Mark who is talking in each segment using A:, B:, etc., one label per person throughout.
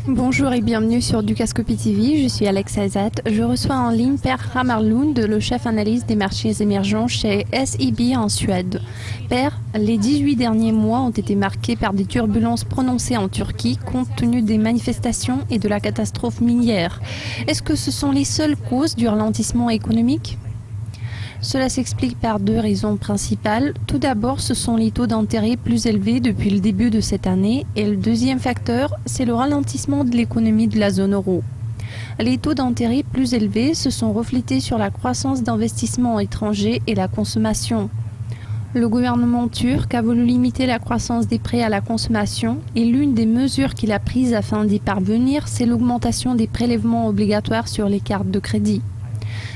A: Bonjour et bienvenue sur Dukascopy TV, je suis Alex Azat. Je reçois en ligne Per Hammarlund, le chef analyste des marchés émergents chez SEB en Suède. Per, les 18 derniers mois ont été marqués par des turbulences prononcées en Turquie compte tenu des manifestations et de la catastrophe minière. Est-ce que ce sont les seules causes du ralentissement économique ? Cela s'explique par deux raisons principales. Tout d'abord, ce sont les taux d'intérêt plus élevés depuis le début de cette année et le deuxième facteur, c'est le ralentissement de l'économie de la zone euro. Les taux d'intérêt plus élevés se sont reflétés sur la croissance d'investissements étrangers et la consommation. Le gouvernement turc a voulu limiter la croissance des prêts à la consommation et l'une des mesures qu'il a prises afin d'y parvenir, c'est l'augmentation des prélèvements obligatoires sur les cartes de crédit.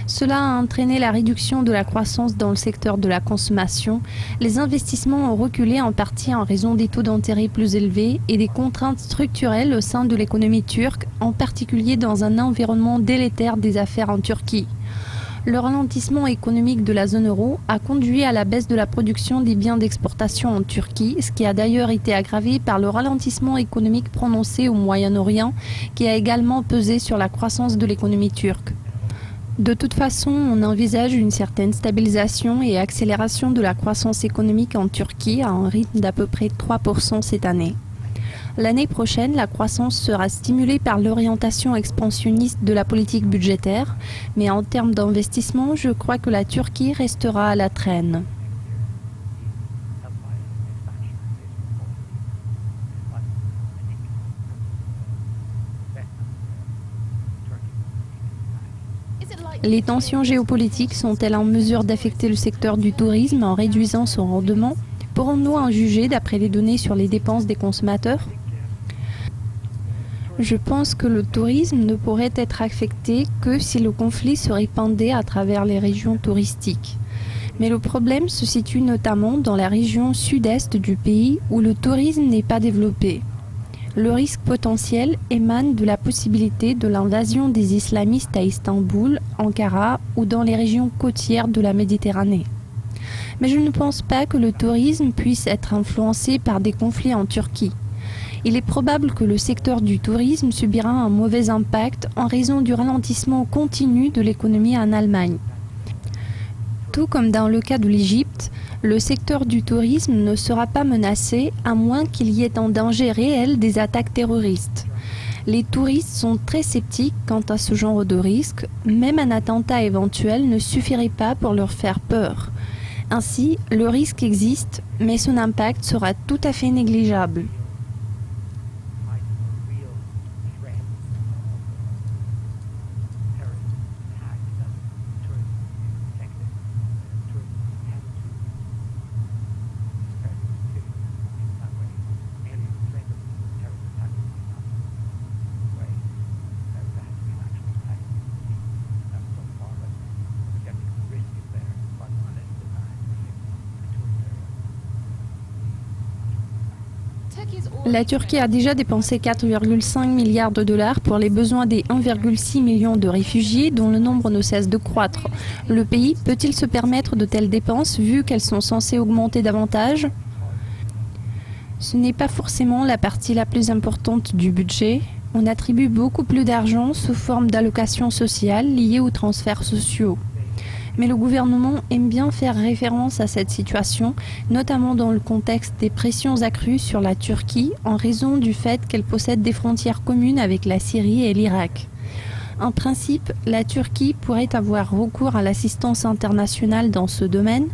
A: Cela a entraîné la réduction de la croissance dans le secteur de la consommation. Les investissements ont reculé en partie en raison des taux d'intérêt plus élevés et des contraintes structurelles au sein de l'économie turque, en particulier dans un environnement délétère des affaires en Turquie. Le ralentissement économique de la zone euro a conduit à la baisse de la production des biens d'exportation en Turquie, ce qui a d'ailleurs été aggravé par le ralentissement économique prononcé au Moyen-Orient, qui a également pesé sur la croissance de l'économie turque. De toute façon, on envisage une certaine stabilisation et accélération de la croissance économique en Turquie à un rythme d'à peu près 3% cette année. L'année prochaine, la croissance sera stimulée par l'orientation expansionniste de la politique budgétaire, mais en termes d'investissement, je crois que la Turquie restera à la traîne. Les tensions géopolitiques sont-elles en mesure d'affecter le secteur du tourisme en réduisant son rendement? Pourrons-nous en juger d'après les données sur les dépenses des consommateurs? Je pense que le tourisme ne pourrait être affecté que si le conflit se répandait à travers les régions touristiques. Mais le problème se situe notamment dans la région sud-est du pays où le tourisme n'est pas développé. Le risque potentiel émane de la possibilité de l'invasion des islamistes à Istanbul, Ankara ou dans les régions côtières de la Méditerranée. Mais je ne pense pas que le tourisme puisse être influencé par des conflits en Turquie. Il est probable que le secteur du tourisme subira un mauvais impact en raison du ralentissement continu de l'économie en Allemagne. Tout comme dans le cas de l'Égypte, le secteur du tourisme ne sera pas menacé à moins qu'il y ait un danger réel des attaques terroristes. Les touristes sont très sceptiques quant à ce genre de risque, même un attentat éventuel ne suffirait pas pour leur faire peur. Ainsi, le risque existe, mais son impact sera tout à fait négligeable. La Turquie a déjà dépensé 4,5 milliards de dollars pour les besoins des 1,6 million de réfugiés dont le nombre ne cesse de croître. Le pays peut-il se permettre de telles dépenses vu qu'elles sont censées augmenter davantage? Ce n'est pas forcément la partie la plus importante du budget. On attribue beaucoup plus d'argent sous forme d'allocations sociales liées aux transferts sociaux. Mais le gouvernement aime bien faire référence à cette situation, notamment dans le contexte des pressions accrues sur la Turquie en raison du fait qu'elle possède des frontières communes avec la Syrie et l'Irak. En principe, la Turquie pourrait avoir recours à l'assistance internationale dans ce domaine.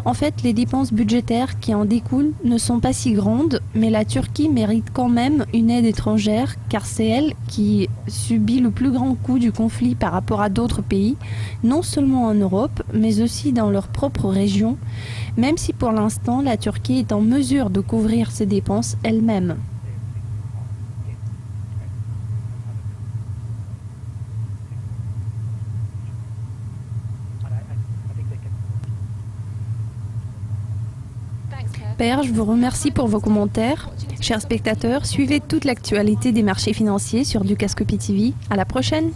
A: En fait, les dépenses budgétaires qui en découlent ne sont pas si grandes, mais la Turquie mérite quand même une aide étrangère, car c'est elle qui subit le plus grand coût du conflit par rapport à d'autres pays, non seulement en Europe, mais aussi dans leur propre région, même si pour l'instant la Turquie est en mesure de couvrir ses dépenses elle-même. Per, je vous remercie pour vos commentaires. Chers spectateurs, suivez toute l'actualité des marchés financiers sur Dukascopy TV. À la prochaine!